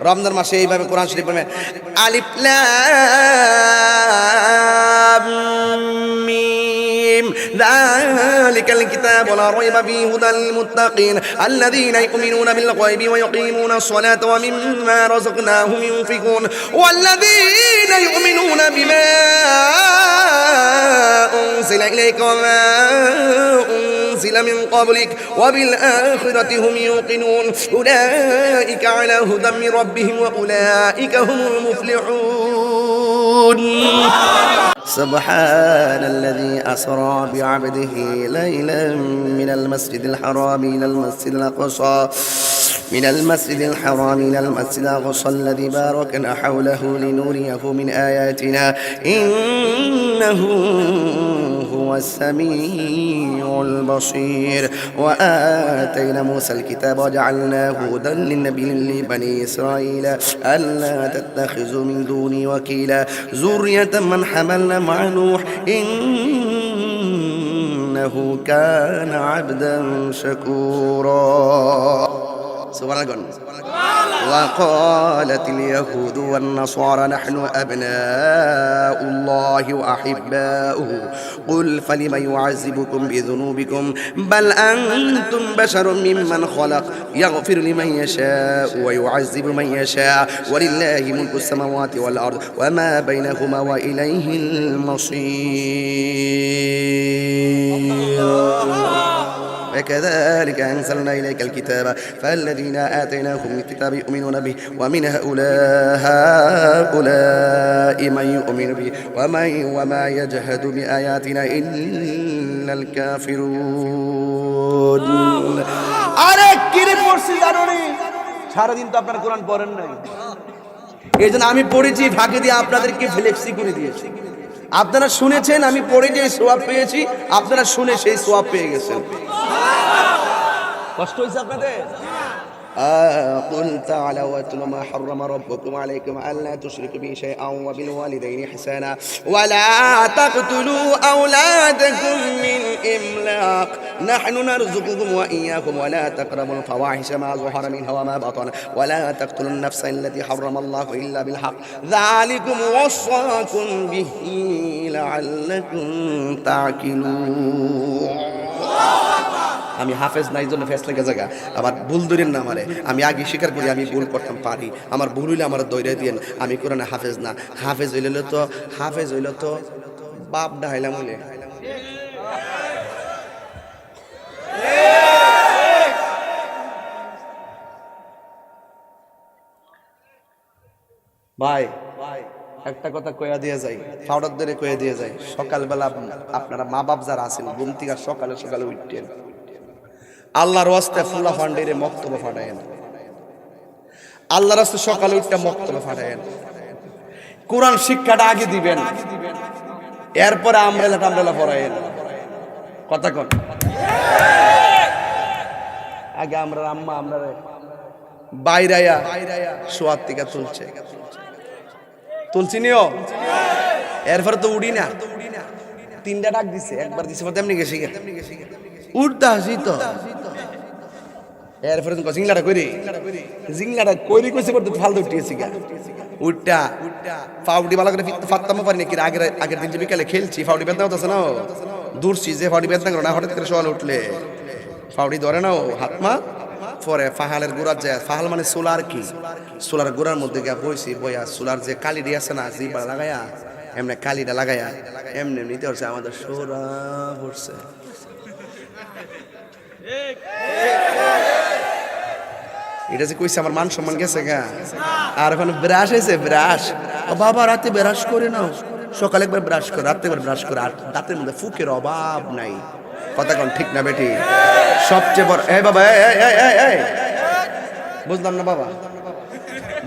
রমজান মাসে এইভাবে কোরআন শরীফ পড়বেন। আলিফ লাম মিম যালিকাল কিতাবু লা রাইবা ফীহি হুদাল লিল মুত্তাকিন আল্লাযীনা ইউমিনুনা বিল গায়বি ওয়া yuqīmūna as-salāta wa mimmā razaqnāhum yunfiqūn والذين يؤمنون بما أنزل إليك وما أنزل من قبلك وبالآخرة هم يوقنون أولئك على هدى من ربهم وأولئك هم المفلحون سبحان الذي أسرى بعبده ليلا من المسجد الحرام إلى المسجد الأقصى من المسجد الحرام إلى المسجد الأقصى الذي باركنا حوله لنريه من آياتنا إنه هو السميع البصير وآتينا موسى الكتاب وجعلناه هدى للنبي لبني إسرائيل ألا تتخذوا من دوني وكيلا ذرية من حملنا مع نوح إنه كان عبدا شكورا سبحان الله. وقالت اليهود والنصارى نحن أبناء الله وأحباؤه قل فلم يعذبكم بذنوبكم بل أنتم بشر ممن خلق يغفر لمن يشاء ويعذب من يشاء ولله ملك السماوات والأرض وما بينهما وإليه المصير وكذلك أنزلنا إليك الكتاب فالذين آتيناهم الكتاب يؤمنون به ومن هؤلاء من يؤمن به وما يجهد بآياتنا إلا الكافرون আরেক কিরে পড়ছি জানোনি সারা দিন তো আপনারা কোরআন পড়েন নাই এইজন্য আমি পড়েছি ফাঁকি দিয়ে আপনাদেরকে ফ্লেক্সি করে দিয়েছি আপনারা শুনেছেন আমি পড়ে যে সওয়াব পেয়েছি আপনারা শুনে সেই সওয়াব পেয়ে গেছেন কষ্ট হইছে আপনাদের قل تعالوا واتل ما حرم ربكم عليكم ألا تشركوا به شيئا وبالوالدين إحسانا ولا تقتلوا أولادكم من إملاق نحن نرزقكم وإياكم ولا تقربوا الفواحش ما ظهر منها وما بطن ولا تقتلوا النفس التي حرم الله إلا بالحق ذلكم وصاكم به لعلكم تعقلون আমি হাফেজ নাই জন্য ফেসলে জায়গা আবার ভুল ধরেন না আমারে আমি আগে স্বীকার করি আমি ভুল করতাম পারি আমার ভুল হইলে আমার দৈরা দিয়েন আমি কোরআনে হাফেজ না হাফেজ হইলে তো বাপ ডাইলাম হইলে ভাই একটা কথা কইয়া দিয়ে যাই পাউডার ধরে কইয়া দিয়ে যাই সকালবেলা আপনারা মা বাপ যারা আছেন ঘুম থেকে সকালে সকালে উঠতেন আল্লাহর ওয়াস্তে ফুলা ফান্ডেরে মক্তব ফাটায়েন আল্লাহর ওয়াস্তে সকালে উঠতে মক্তব ফাটায়েন কোরআন শিক্ষাটা আগে দিবেন এরপরে আমরেলা পড়ায়েন কথা কোন আগে আমরা আম্মা আমরা বাইরায়া সোয়াত থেকে তুলছি নিও এরপরে তো উড়ি না তিনটা ডাক দিছে একবার দিছে তেমনি গেছি উঠতা হাসি তো এরপরে তো জিংলাটা কইরি কইছে পড়তে ফালতু উঠিয়েছি গা উঠটা ফাউডি বালা করে ফাত্তামও পারি না কি আগের দিন যে বিকালে খেলছি ফাউডি বেদনা হতেছে না দূরছি যে ফাউডি বেদনা করে না হঠাৎ করে সকালে উঠলে ফাউডি ধরে না হাতমা পরে ফাহালের গোড়ার যায় ফাহাল মানে সোলার কি সোলার গোড়ার মধ্যে গিয়া বইছি বইয়া সোলার যে কালিডি আছে না জিবা লাগাইয়া এমনি কালিটা লাগাইয়া এমনি নিতে হচ্ছে আমাদের সোরা পড়ছে এটা যে কইছে আমার মান সম্মান গেছে গা আর এখন ব্রাশ হয়েছে ব্রাশ ও বাবা রাতে ব্রাশ করে নাও সকালে একবার ব্রাশ করে রাতে একবার ব্রাশ করে আর দাঁতের মধ্যে ফুকের অভাব নাই কথা কোন ঠিক না বেটি সবচেয়ে বড় এই বাবা এই বুঝলাম না বাবা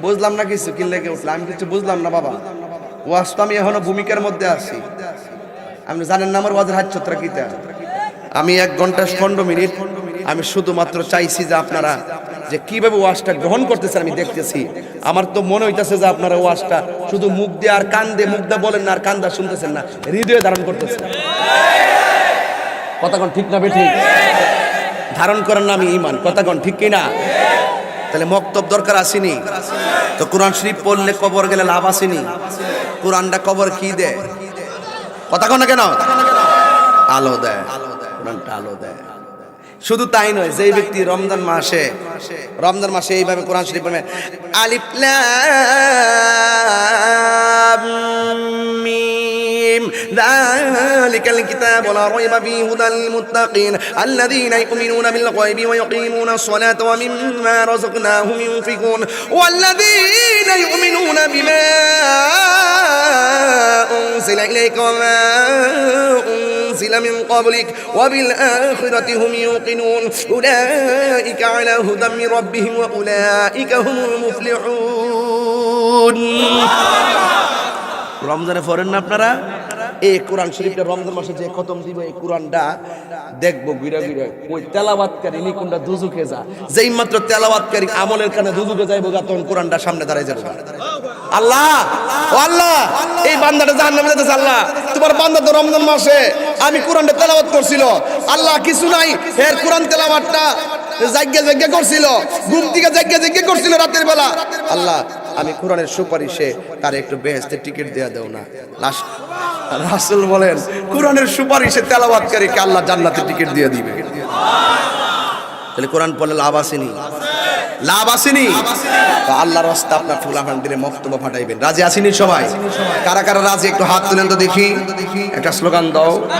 বুঝলাম না কিছু কি লেগে উঠলাম আমি কিছু বুঝলাম না বাবা ওয়াজ তো আমি এখনো ভূমিকার মধ্যে আছি আপনি জানেন না আমার ওয়াজের হাত ছত্রা কিতা আমি 1 ঘন্টা 15 মিনিট আমি শুধুমাত্র চাইছি যে আপনারা যে কিভাবে ওয়াজটা গ্রহণ করতেছেন আমি দেখতেছি আমার তো মনে হইতাছে যে আপনারা ওয়াজটা শুধু মুখ দিয়ে আর কান দিয়ে মুখ দিয়ে বলেন না আর কান দিয়ে শুনতেছেন না হৃদয়ে ধারণ করতেছেন কথা কোন ঠিক না বেঠিক ধারণ করেন না আমি ঈমান কথা কোন ঠিক কি না তাহলে মক্তব দরকার আসেনি? তো কোরআন শরীফ পড়লে কবর গেলে লাভ আসেনি? কোরআনটা কবর কি দেয়? কথা কন না কেন? আলো দেয়, কোরআনটা আলো দেয়। শুধু তাই নয়, যেই ব্যক্তি রমজান মাসে এইভাবে কোরআন শরীফ পড়বে, আলিফ লাম মিম যালিকাল কিতাবু লা রাইবা ফীহি হুদাল লিল মুত্তাকিন আল্লাযীনা ইউমিনুনা বিল গায়বি ওয়া ইউকিমুনাস সালাতা ওয়া মিম্মা রাযাকনাহুম ইউনফিকুন ওয়াল্লাযীনা ইউমিনুনা বিমা উনজিলা ইলাইকা ওয়া মা أنزل من قبلك وبالآخرة هم يوقنون أولئك على هدى من ربهم وأولئك هم المفلحون রমজানে পড়েন না আপনারা? এই কোরআন শরীফটা রমজান মাসে যে খতম দিব, এই কোরআনটা দেখবো ঘুরে ওই তেলাওয়াতকারী নিকুনটা দুজুকে যা, যেই মাত্র তেলাওয়াতকারী আমলের কানে দুজুকে যাইবো গা, তখন কোরআনটা সামনে দাঁড়ায় যাবে। আল্লাহ, ও আল্লাহ, এই বান্দাটা জাহান্নামে যেতেছে। আল্লাহ, তোমার বান্দা তো রমজান মাসে আমি কোরআনটা তেলাওয়াত করছিল, আল্লাহ কিছু নাই, এর কোরআন তেলাওয়াতটা জাগ্গা করছিল, ঘুম থেকে জাগ্গা করছিল রাতের বেলা। আল্লাহ, আমি কোরআনের সুপারিশে তার একটু বেহেশতের টিকিট দেয়া দেও না। রাসূল বলেন, কোরআনের সুপারিশে তেলাওয়াতকারীকে আল্লাহ জান্নাতের টিকিট দিয়ে দিবে। তাহলে কোরআন পড়লে লাভ আসেনি? লাভ আসেনি? তো আল্লাহর রাস্তা আপনার ফুলাফান দিলে মক্তব্য ফাটাইবেন। রাজি আসেনি সবাই? কারা কারা রাজি একটু হাত তুলেন তো দেখি, একটা স্লোগান দাও।